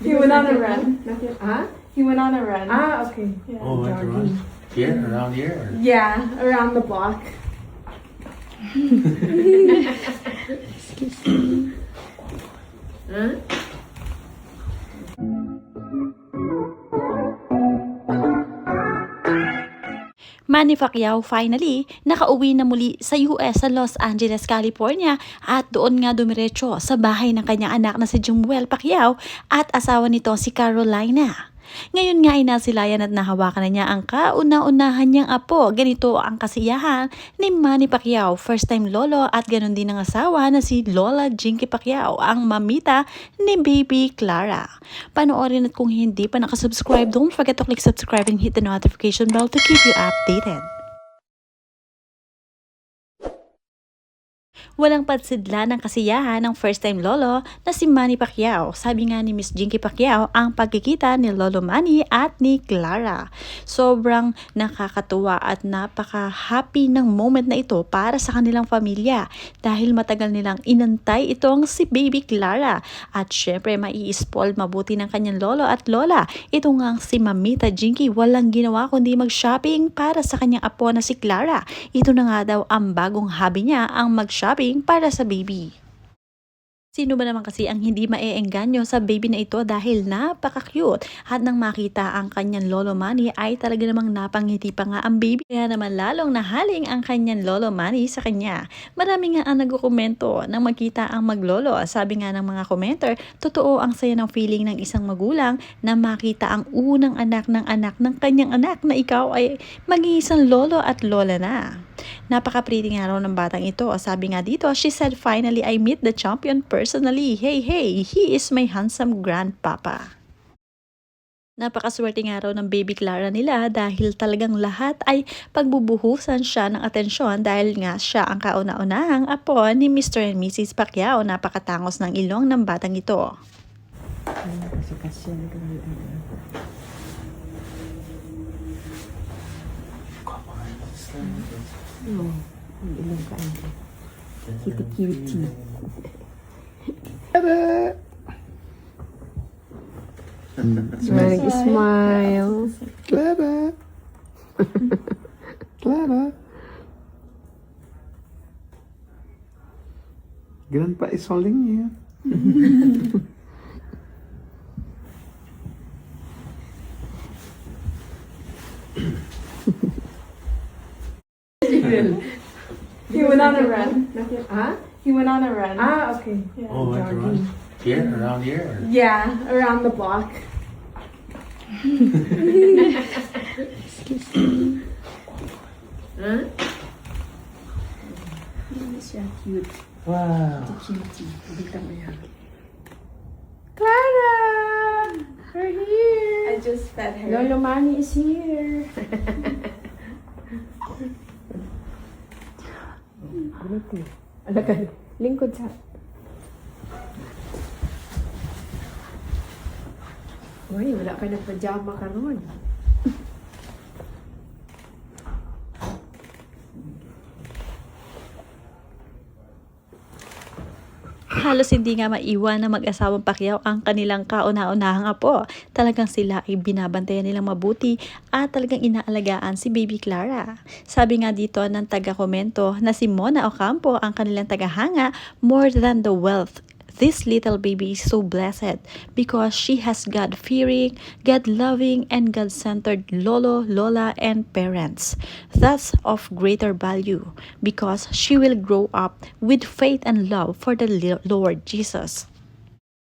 He went on a run. Huh? He went on a run. Ah, okay. Yeah. Oh, went to run? Here, around here? Or? Yeah, around the block. Huh? Manny Pacquiao finally nakauwi na muli sa US sa Los Angeles, California at doon nga dumiretso sa bahay ng kanyang anak na si Jomuel Pacquiao at asawa nito si Carolina. Ngayon nga ay nasilayan at nahawakan na niya ang kauna-unahan niyang apo. Ganito ang kasiyahan ni Manny Pacquiao, first time lolo at ganun din ang asawa na si Lola Jinky Pacquiao, ang mamita ni baby Clara. Panoorin at kung hindi pa nakasubscribe, don't forget to click subscribe and hit the notification bell to keep you updated. Walang pansidla ng kasiyahan ng first-time lolo na si Manny Pacquiao. Sabi nga ni Miss Jinky Pacquiao, ang pagkikita ni Lolo Manny at ni Clara. Sobrang nakakatuwa at napaka-happy ng moment na ito para sa kanilang pamilya dahil matagal nilang inantay itong si baby Clara. At syempre, mai-spoil mabuti ng kanyang lolo at lola. Ito nga si Mamita Jinky, walang ginawa kundi mag-shopping para sa kanyang apo na si Clara. Ito na nga daw ang bagong hobby niya, ang mag-shopping para sa baby. Sino ba naman kasi ang hindi maeengganyo sa baby na ito dahil napaka-cute at nang makita ang kanyang lolo Manny ay talaga namang napangiti pa nga ang baby. Kaya naman lalong nahaling ang kanyang lolo Manny sa kanya. Marami nga ang nagkukomento nang makita ang maglolo. Sabi nga ng mga commenter, totoo ang saya ng feeling ng isang magulang na makita ang unang anak ng kanyang anak na ikaw ay mag-iisang lolo at lola na. Napaka-pretty nga raw ng batang ito. Sabi nga dito, she said, finally I meet the champion personally. Hey, he is my handsome grandpapa. Napakaswerte nga raw ng baby Clara nila dahil talagang lahat ay pagbubuhusan siya ng atensyon dahil nga siya ang kauna-unahang apo ni Mr. and Mrs. Pacquiao. Napakatangos ng ilong ng batang ito. No, ang ilong ka ito. Kitty-cutie. Smile. Clever. Clever. Grandpa is holding you. He went on a run. Huh? He went on a run. Ah, okay. Yeah. Oh, went to run? Here, around here? Or? Yeah, around the block. Huh? Siya cute. Wow. Cutie. Bigtan mo yan. Clara! We're here! I just fed her. Lolo Manny is here. Ganito. Alagay. Lingkod sa... Uy, wala ka nagpajama ka nun. Halos hindi nga maiwan na mag-asawang Pacquiao ang kanilang kauna-unahang apo. Talagang sila ay binabantayan nilang mabuti at talagang inaalagaan si baby Clara. Sabi nga dito ng taga-komento na si Mona Ocampo ang kanilang tagahanga, more than the wealth. This little baby is so blessed because she has God-fearing, God-loving, and God-centered lolo, lola, and parents. That's of greater value because she will grow up with faith and love for the Lord Jesus.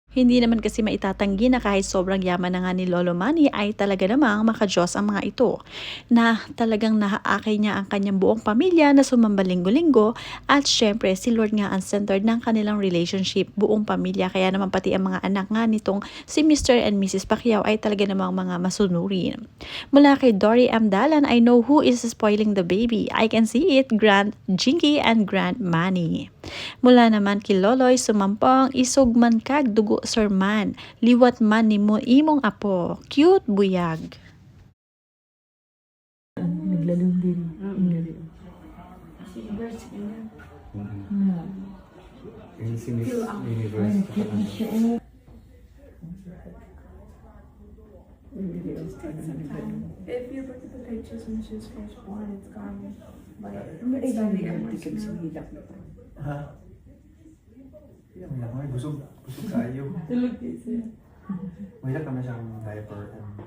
Hindi naman kasi maitatanggi na kahit sobrang yaman na nga ni Lolo Manny ay talaga namang makajos ang mga ito na talagang nahaakay niya ang kanyang buong pamilya na sumamba linggo-linggo at syempre si Lord nga ang centered ng kanilang relationship, buong pamilya, kaya naman pati ang mga anak nga nitong si Mr. and Mrs. Pacquiao ay talaga namang mga masunurin. Mula kay Dory M. Dalan, I know who is spoiling the baby. I can see it, Grand Jinky and Grand Manny. Mula naman kay Loloy Sumampong, isog man kag dugo sir man, liwat man ni mo imong apo, cute buyag. Naglalong din. Yung si Miss Universe. takes some time. If you look at the pictures when she was first born, it's gone. Like, Ay, it's starting to get hindi more ka smooth. hilak na. Ha? May busog kayo. Tulog kasi. May ka na siyang diaper and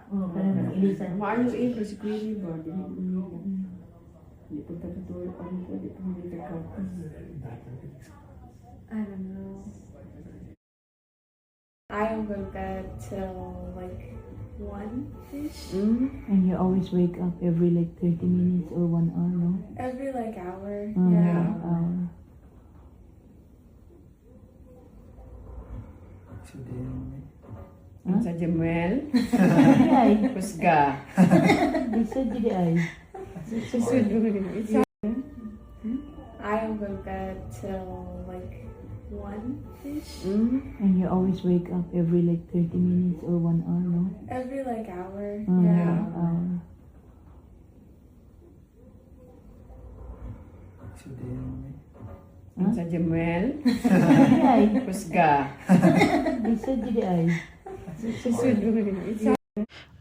Oo, parang ilisan. Maayos eh, pero si Queenie ba? Hindi po tatutulog pa rin po. Hindi po hindi nagkakaroon. I don't know. I don't go to bed till like 1-ish. And you always wake up every like 30 minutes or 1 hour, no? Every like hour. Yeah. Yeah. so din Sa Jamuel? Jadi ay. Kusga. Bisa jadi ay. I don't go to bed till like 1-ish. And you always wake up every like 30 minutes or 1 hour, no? Every like hour. Yeah. so din Sa Jamuel? Jadi ay. Kusga. Bisa jadi ay.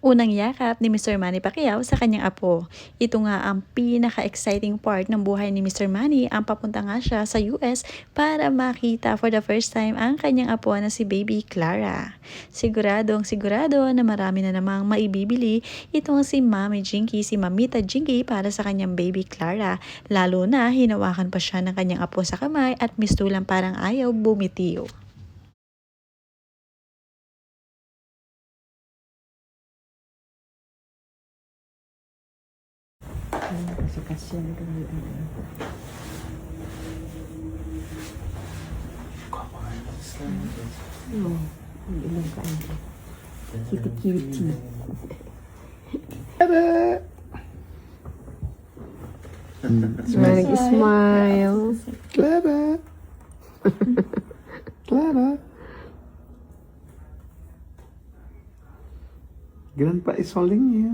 Unang yakap ni Mr. Manny Pacquiao sa kanyang apo. Ito nga ang pinaka-exciting part ng buhay ni Mr. Manny, ang papunta nga siya sa US para makita for the first time ang kanyang apo na si Baby Clara. Siguradong sigurado na marami na namang maibibili itong si Mami Jinky, si Mamita Jinky para sa kanyang Baby Clara. Lalo na hinawakan pa siya ng kanyang apo sa kamay at mistulang parang ayaw bumitiw. Kasi kasyan kami. Oo. Ang ilang kain. Kitty-kitty. Smile. Clever. Clever. Grandpa is holding you.